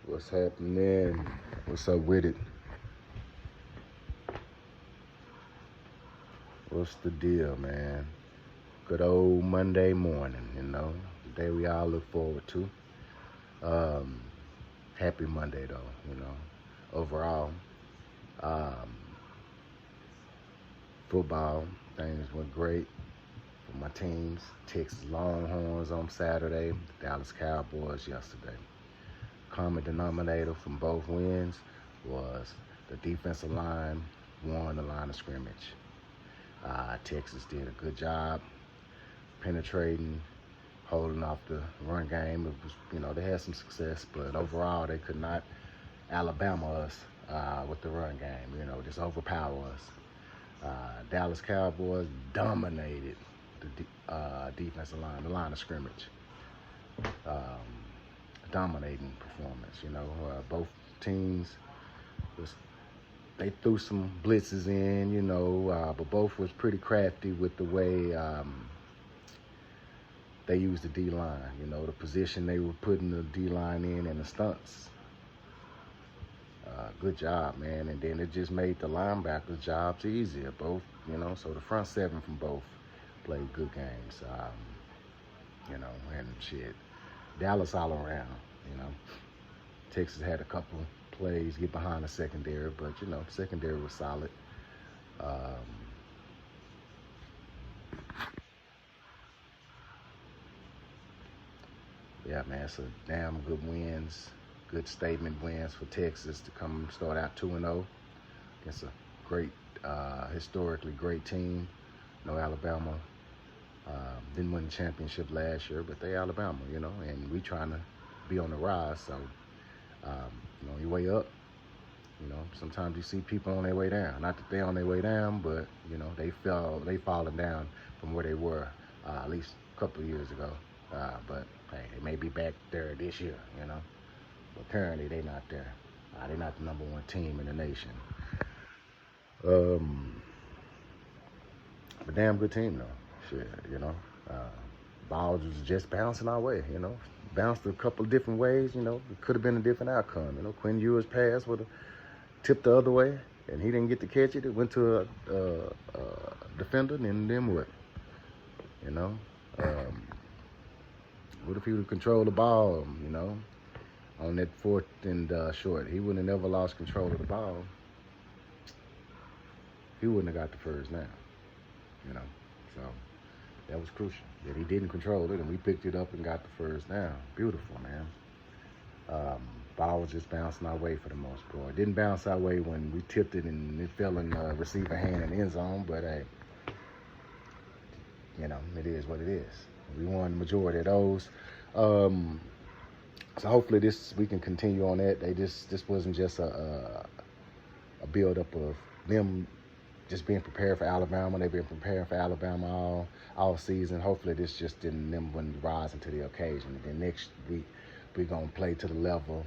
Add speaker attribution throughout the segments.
Speaker 1: What's happening? What's up with it? What's the deal, man? Good old Monday morning, the day we all look forward to. Um, Happy Monday, though, overall. Um, Football, things went great for my teams. Texas Longhorns on Saturday, the Dallas Cowboys yesterday. Common denominator from both wins was the defensive line won the line of scrimmage. Texas did a good job penetrating, holding off the run game. It was, they had some success, but overall they could not Alabama us with the run game. Just overpower us. Dallas Cowboys dominated the defensive line, the line of scrimmage. Dominating performance. Both teams they threw some blitzes in, but both was pretty crafty with the way they used the D-line, the position they were putting the D-line in and the stunts. Good job, man. And then it just made the linebackers' jobs easier. Both, so the front seven from both played good games. And shit. Dallas all around, Texas had a couple plays get behind the secondary, but the secondary was solid. Yeah, man, so damn good wins, good statement wins for Texas to come start out 2-0 against a great, historically great team. Alabama didn't win the championship last year, but they Alabama, and we trying to be on the rise. So, on your way up, sometimes you see people on their way down. Not that they're on their way down, but, they fallen down from where they were at least a couple of years ago. But, hey, they may be back there this year, But apparently they're not there. They're not the number one team in the nation. But damn good team, though. Shit, balls was just bouncing our way, Bounced a couple of different ways, It could have been a different outcome, Quinn Ewers' pass would have tipped the other way, and he didn't get to catch it. It went to a defender, and then what? What if he would control the ball, on that 4th and short? He wouldn't have never lost control of the ball. He wouldn't have got the first down, So that was crucial. That he didn't control it, and we picked it up and got the first down. Beautiful, man. Ball was just bouncing our way for the most part. It didn't bounce our way when we tipped it and it fell in the receiver hand in the end zone, but hey, it is what it is. We won the majority of those. So hopefully we can continue on that. This wasn't just a build-up of them just being prepared for Alabama. They've been preparing for Alabama all season. Hopefully this just didn't them when rising to the occasion. And then next week we're gonna play to the level.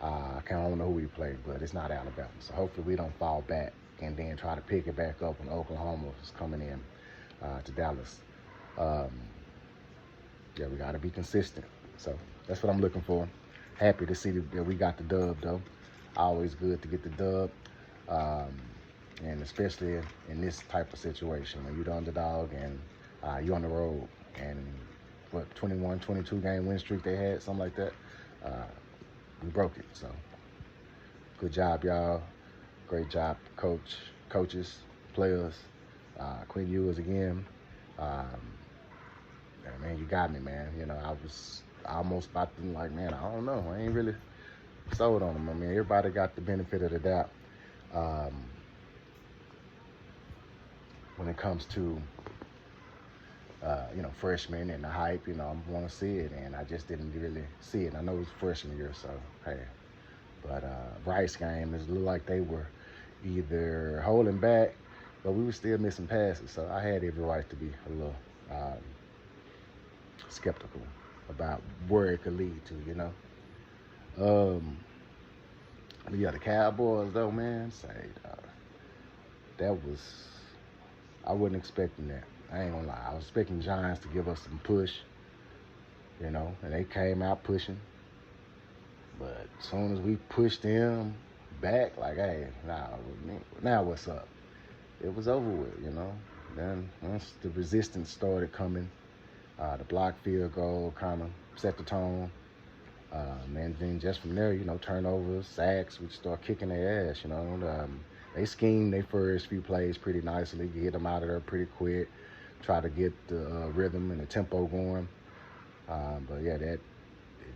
Speaker 1: I don't know who we play, but it's not Alabama. So hopefully we don't fall back and then try to pick it back up when Oklahoma is coming in to Dallas. Yeah, we gotta be consistent. So that's what I'm looking for. Happy to see that we got the dub, though. Always good to get the dub. And especially in this type of situation when you're the underdog and you're on the road and 21, 22 game win streak they had, something like that. We broke it. So good job, y'all. Great job, coaches, players. Quinn Ewers again. Man, you got me, man. I was almost about to man, I don't know. I ain't really sold on them. I mean, everybody got the benefit of the doubt. When it comes to, freshmen and the hype, I want to see it, and I just didn't really see it. I know it was freshman year, so, hey. But Rice game, it looked like they were either holding back, but we were still missing passes, so I had every right to be a little skeptical about where it could lead to, But yeah, the Cowboys, though, man, that was... I wasn't expecting that. I ain't gonna lie. I was expecting the Giants to give us some push, and they came out pushing. But as soon as we pushed them back, like, hey, now what's up? It was over with, you know. Then once the resistance started coming, the block field goal kind of set the tone. And then just from there, you know, turnovers, sacks, we start kicking their ass, you know. They schemed their first few plays pretty nicely, get them out of there pretty quick, try to get the rhythm and the tempo going. But yeah, it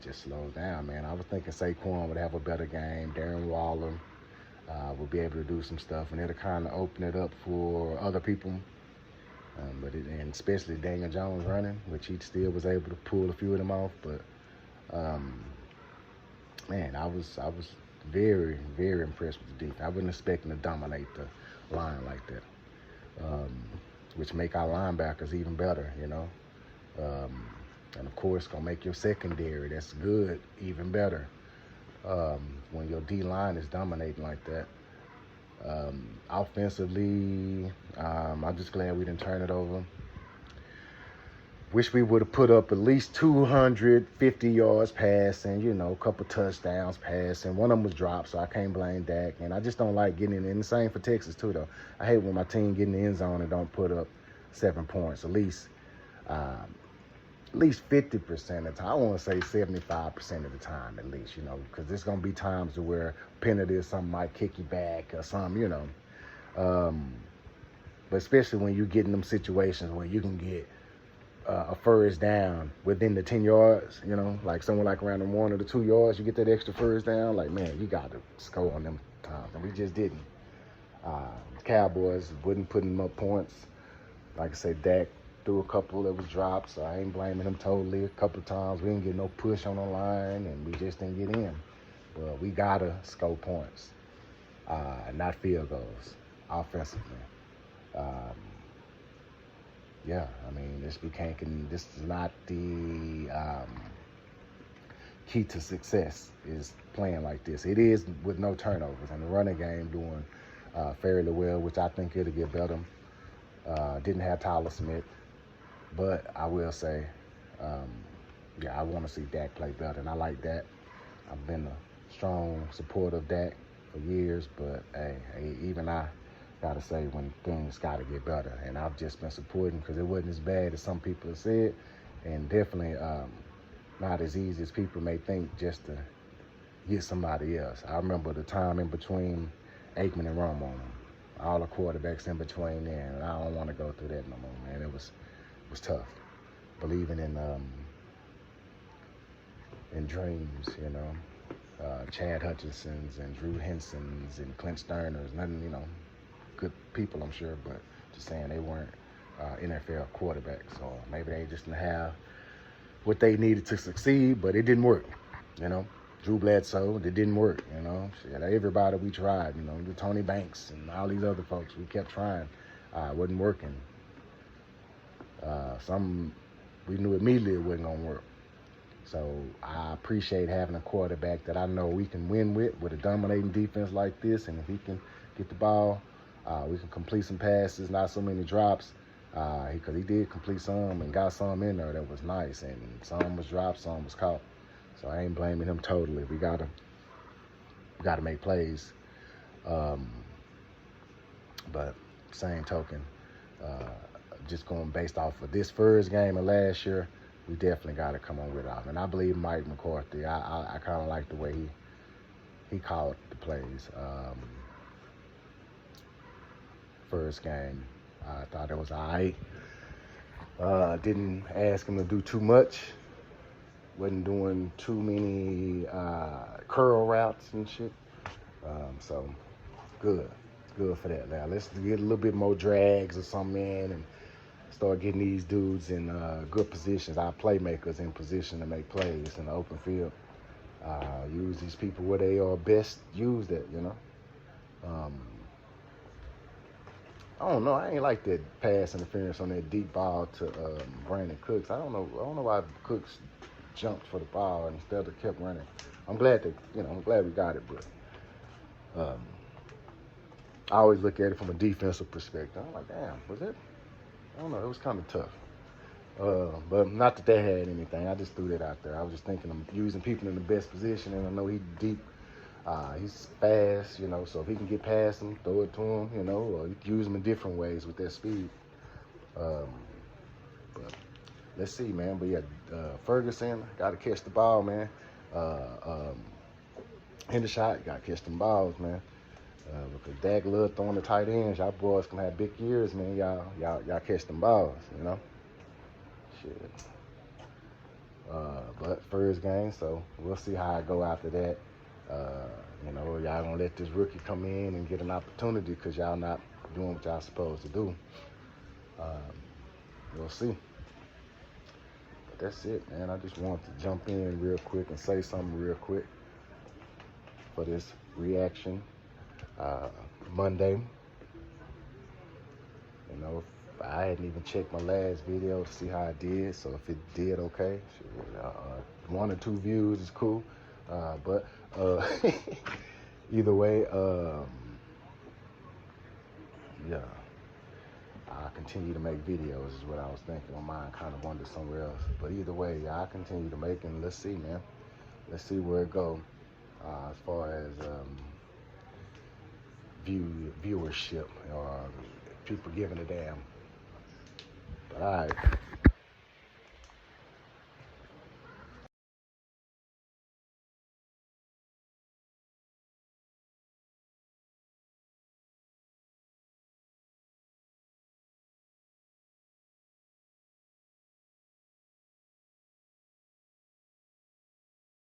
Speaker 1: just slowed down, man. I was thinking Saquon would have a better game. Darren Waller would be able to do some stuff, and it'll kind of open it up for other people. And especially Daniel Jones running, which he still was able to pull a few of them off. But man, I was very, very impressed with the defense. I wasn't expecting to dominate the line like that, which make our linebackers even better, you know. And of course, gonna make your secondary that's good even better when your D line is dominating like that. Offensively, I'm just glad we didn't turn it over. Wish we would have put up at least 250 yards passing, you know, a couple touchdowns passing. One of them was dropped, so I can't blame Dak. And I just don't like getting in. And the same for Texas, too, though. I hate when my team get in the end zone and don't put up 7 points. At least 50% of the time. I want to say 75% of the time, at least, you know, because there's going to be times where penalty or something might kick you back or something, you know. But especially when you get in them situations where you can get a first down within the 10 yards, you know, like somewhere like around the 1 or the 2 yards, you get that extra first down, like, man, you got to score on them times. And we just didn't. The Cowboys wouldn't put them up points. Like I said, Dak threw a couple that was dropped, so I ain't blaming him totally. A couple of times we didn't get no push on the line, and we just didn't get in. But we got to score points, not field goals, offensively. Yeah, I mean, this is not the key to success is playing like this. It is with no turnovers, and the running game doing fairly well, which I think it'll get better. Didn't have Tyler Smith, but I will say, I want to see Dak play better, and I like that. I've been a strong supporter of Dak for years, but hey, even I gotta say when things gotta get better, and I've just been supporting because it wasn't as bad as some people have said, and definitely not as easy as people may think just to get somebody else. I remember the time in between Aikman and Romo, all the quarterbacks in between there, and I don't want to go through that no more, man. It was tough, believing in dreams, you know. Chad Hutchinsons and Drew Hensons and Clint Sterners, nothing, you know, good people, I'm sure, but just saying they weren't NFL quarterbacks, or maybe they just didn't have what they needed to succeed, but it didn't work, you know. Drew Bledsoe, it didn't work, you know. Everybody we tried, you know, the Tony Banks and all these other folks, we kept trying. It wasn't working. Some we knew immediately it wasn't going to work. So I appreciate having a quarterback that I know we can win with a dominating defense like this, and if he can get the ball, we can complete some passes, not so many drops, because he did complete some and got some in there that was nice, and some was dropped, some was caught. So I ain't blaming him totally. We gotta make plays. But same token, just going based off of this first game of last year, we definitely got to come on with it. And I believe Mike McCarthy, I kind of like the way he called the plays. First game, I thought it was all right. Didn't ask him to do too much. Wasn't doing too many curl routes and shit. So good. It's good for that. Now let's get a little bit more drags or something in and start getting these dudes in good positions, our playmakers in position to make plays in the open field. Use these people where they are best used at, you know. I don't know. I ain't like that pass interference on that deep ball to Brandon Cooks. I don't know why Cooks jumped for the ball instead of kept running. I'm glad we got it, but I always look at it from a defensive perspective. I'm like, damn, was it? I don't know. It was kind of tough. But not that had anything. I just threw that out there. I was just thinking of using people in the best position, and I know he's deep. He's fast, you know, so if he can get past him, throw it to him, you know, or you can use him in different ways with that speed. But let's see, man. But yeah, Ferguson got to catch the ball, man. Hendershot got to catch them balls, man. Because Dak love throwing the tight ends. Y'all boys can have big years, man. Y'all catch them balls, you know. Shit. But first game, so we'll see how I go after that. You know, y'all gonna let this rookie come in and get an opportunity because y'all not doing what y'all supposed to do. We'll see. But that's it, man. I just wanted to jump in real quick and say something real quick for this reaction. Monday. You know, I hadn't even checked my last video to see how I did, so if it did okay, sure, 1 or 2 views is cool. But either way, yeah, I continue to make videos is what I was thinking. My mind kind of wandered somewhere else. But either way, yeah, I continue to make, and let's see, man. Let's see where it goes as far as viewership or people giving a damn. But all right.